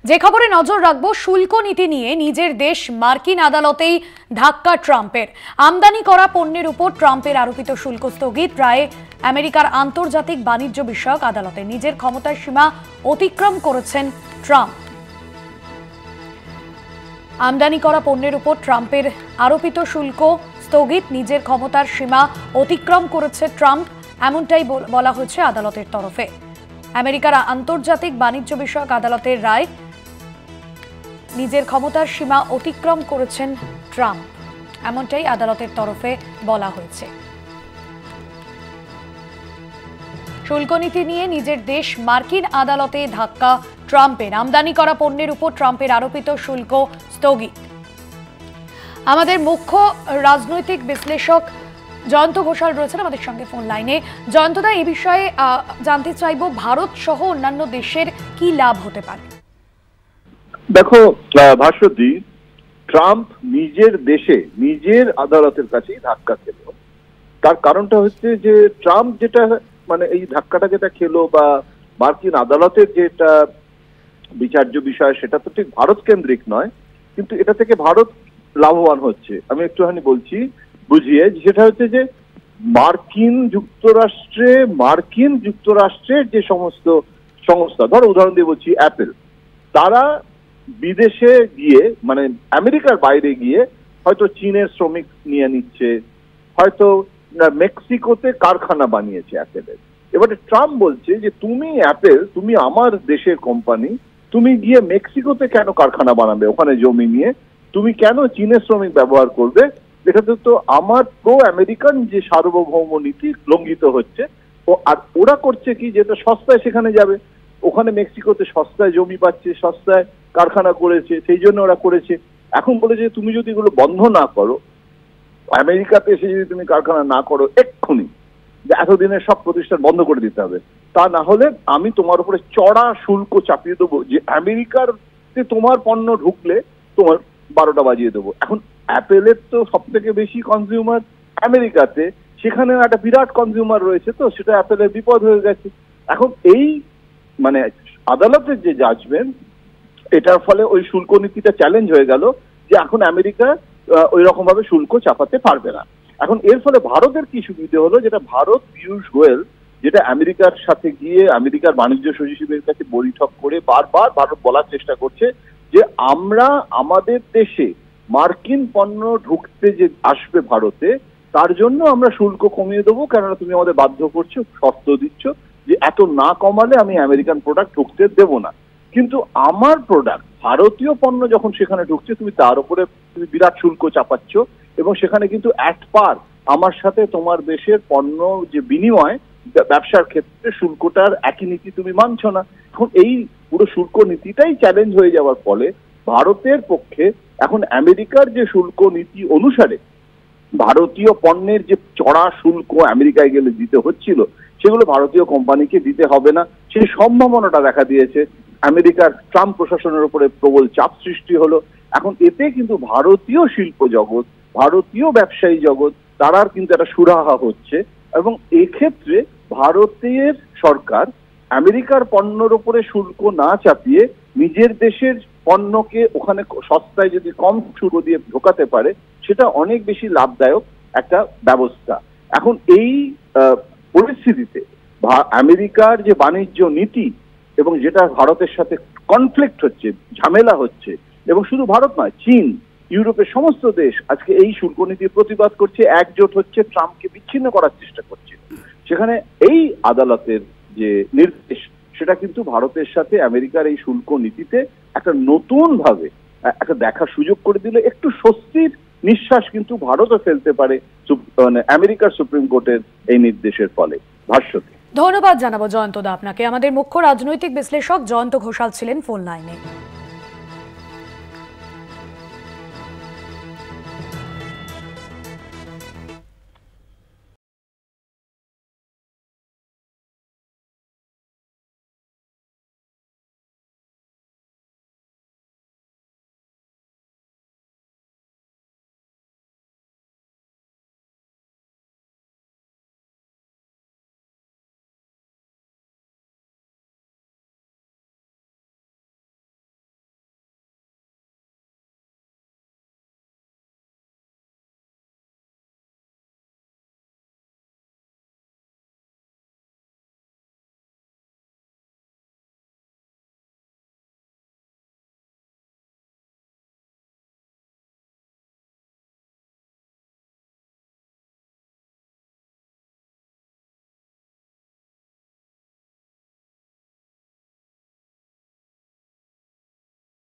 যে খবরে নজর রাখবো, শুল্ক নীতি নিয়ে নিজের দেশ মার্কিন আদালতেই ধাক্কা ট্রাম্পের। আমদানি করা পণ্যের উপর ট্রাম্পের আরোপিত শুল্ক স্থগিত রায়ে আমেরিকার আন্তর্জাতিক বাণিজ্য বিষয়ক আদালতে নিজের ক্ষমতার সীমা অতিক্রম করেছেন ট্রাম্প। আমদানি করা পণ্যের উপর ট্রাম্পের আরোপিত শুল্ক স্থগিত, নিজের ক্ষমতার সীমা অতিক্রম করেছে ট্রাম্প, এমনটাই বলা হয়েছে আদালতের তরফে। আমেরিকার আন্তর্জাতিক বাণিজ্য বিষয়ক আদালতের রায়, নিজের ক্ষমতার সীমা অতিক্রম করেছেন ট্রাম্প, এমনটাই আদালতের তরফে বলা হয়েছে। শুল্ক নীতি নিয়ে নিজের দেশ মার্কিন আদালতে ধাক্কা ট্রাম্পের। আমদানি করা পণ্যের উপর ট্রাম্পের আরোপিত শুল্ক স্থগিত। আমাদের মুখ্য রাজনৈতিক বিশ্লেষক জয়ন্ত ঘোষাল রয়েছেন আমাদের সঙ্গে ফোন লাইনে। জয়ন্তদা, এই বিষয়ে জানতে চাইব, ভারত সহ অন্যান্য দেশের কি লাভ হতে পারে? দেখো ভাস্বতী, ট্রাম্প নিজের দেশে নিজের আদালতের কাছেই ধাক্কা খেল। তার কারণটা হচ্ছে যে ট্রাম্প যেটা মানে এই ধাক্কাটা যেটা খেলো বা মার্কিন আদালতের যেটা বিচার্য বিষয়, সেটা তো ঠিক ভারত কেন্দ্রিক নয়, কিন্তু এটা থেকে ভারত লাভবান হচ্ছে। আমি একটুখানি বলছি বুঝিয়ে, সেটা হচ্ছে যে মার্কিন যুক্তরাষ্ট্রের যে সমস্ত সংস্থা, ধরো উদাহরণ দিয়ে বলছি অ্যাপেল, তারা বিদেশে গিয়ে মানে আমেরিকার বাইরে গিয়ে হয়তো চীনের শ্রমিক নিয়ে নিচ্ছে, হয়তো মেক্সিকোতে কারখানা বানিয়েছে অ্যাপেলের। এবারে ট্রাম্প বলছে যে তুমি অ্যাপেল, তুমি আমার দেশের কোম্পানি, তুমি গিয়ে মেক্সিকোতে কেন কারখানা বানাবে, ওখানে জমি নিয়ে তুমি কেন চীনের শ্রমিক ব্যবহার করবে? এটাতে তো আমার প্রো আমেরিকান যে সার্বভৌম নীতি লঙ্ঘিত হচ্ছে। আর ওরা করছে কি, যেটা সস্তায় সেখানে যাবে, ওখানে মেক্সিকোতে সস্তায় জমি পাচ্ছে, সস্তায় কারখানা করেছে, সেই জন্য ওরা করেছে। এখন বলেছে তুমি যদি এগুলো বন্ধ না করো, আমেরিকাতে এসে যদি তুমি কারখানা না করো এক্ষুনি, যে এতদিনের সব প্রতিষ্ঠান বন্ধ করে দিতে হবে, তা না হলে আমি তোমার উপরে চড়া শুল্ক চাপিয়ে দেবো, যে আমেরিকার তোমার পণ্য ঢুকলে তোমার 12টা বাজিয়ে দেবো। এখন অ্যাপেলের তো সব থেকে বেশি কনজিউমার আমেরিকাতে, সেখানে একটা বিরাট কনজিউমার রয়েছে, তো সেটা অ্যাপেলের বিপদ হয়ে গেছে। এখন এই মানে আদালতের যে জাজমেন্ট, এটার ফলে ওই শুল্ক নীতিটা চ্যালেঞ্জ হয়ে গেল, যে এখন আমেরিকা ওই রকম ভাবে শুল্ক চাপাতে পারবে না। এখন এর ফলে ভারতের কি সুবিধা হলো, যেটা ভারত পীযূষ গোয়েল যেটা আমেরিকার সাথে গিয়ে আমেরিকার বাণিজ্য সচিবের কাছে বৈঠক করে বারবার ভারত বলার চেষ্টা করছে যে আমরা আমাদের দেশে মার্কিন পণ্য ঢুকতে যে আসবে ভারতে, তার জন্য আমরা শুল্ক কমিয়ে দেবো, কেননা তুমি আমাদের বাধ্য করছো, শর্ত দিচ্ছ যে এত না কমালে আমি আমেরিকান প্রোডাক্ট ঢুকতে দেবো না। কিন্তু আমার প্রোডাক্ট, ভারতীয় পণ্য যখন সেখানে ঢুকছে, তুমি তার উপরে তুমি বিরাট শুল্ক চাপাচ্ছ, এবং সেখানে কিন্তু অ্যাট পার আমার সাথে তোমার দেশের পণ্য যে বিনিময় ব্যবসার ক্ষেত্রে শুল্কটার একই নীতি তুমি মানছ না। এখন এই পুরো শুল্ক নীতিটাই চ্যালেঞ্জ হয়ে যাওয়ার ফলে ভারতের পক্ষে এখন আমেরিকার যে শুল্ক নীতি অনুসারে ভারতীয় পণ্যের যে চড়া শুল্ক আমেরিকায় গেলে দিতে হচ্ছিল, সেগুলো ভারতীয় কোম্পানিকে দিতে হবে না, সেই সম্ভাবনাটা দেখা দিয়েছে। আমেরিকার ট্রাম্প প্রশাসনের উপরে প্রবল চাপ সৃষ্টি হলো। এখন এতে কিন্তু ভারতীয় শিল্প জগৎ, ভারতীয় ব্যবসায়ী জগৎ, তারার কিন্তু একটা সুরাহা হচ্ছে, এবং এক্ষেত্রে ভারতের সরকার আমেরিকার পণ্যের উপরে শুল্ক না চাপিয়ে নিজের দেশের পণ্যকে ওখানে সস্তায় যদি কম শুল্ক দিয়ে ঢোকাতে পারে, সেটা অনেক বেশি লাভদায়ক একটা ব্যবস্থা। এখন এই পরিস্থিতিতে আমেরিকার যে বাণিজ্য নীতি এবং যেটা ভারতের সাথে কনফ্লিক্ট হচ্ছে, ঝামেলা হচ্ছে, এবং শুধু ভারত নয়, চীন, ইউরোপের সমস্ত দেশ আজকে এই শুল্ক নীতির প্রতিবাদ করছে, একজোট হচ্ছে, ট্রাম্পকে বিচ্ছিন্ন করার চেষ্টা করছে। সেখানে এই আদালতের যে নির্দেশ, সেটা কিন্তু ভারতের সাথে আমেরিকার এই শুল্ক নীতিতে একটা নতুন ভাবে একটা দেখার সুযোগ করে দিলে একটু স্বস্তির নিঃশ্বাস কিন্তু ভারতও ফেলতে পারে মানে আমেরিকার সুপ্রিম কোর্টের এই নির্দেশের ফলে। ভাস্বতী, ধন্যবাদ জানাবো জয়ন্তদা আপনাকে। আমাদের মুখ্য রাজনৈতিক বিশ্লেষক জয়ন্ত ঘোষাল ছিলেন ফোন লাইনে।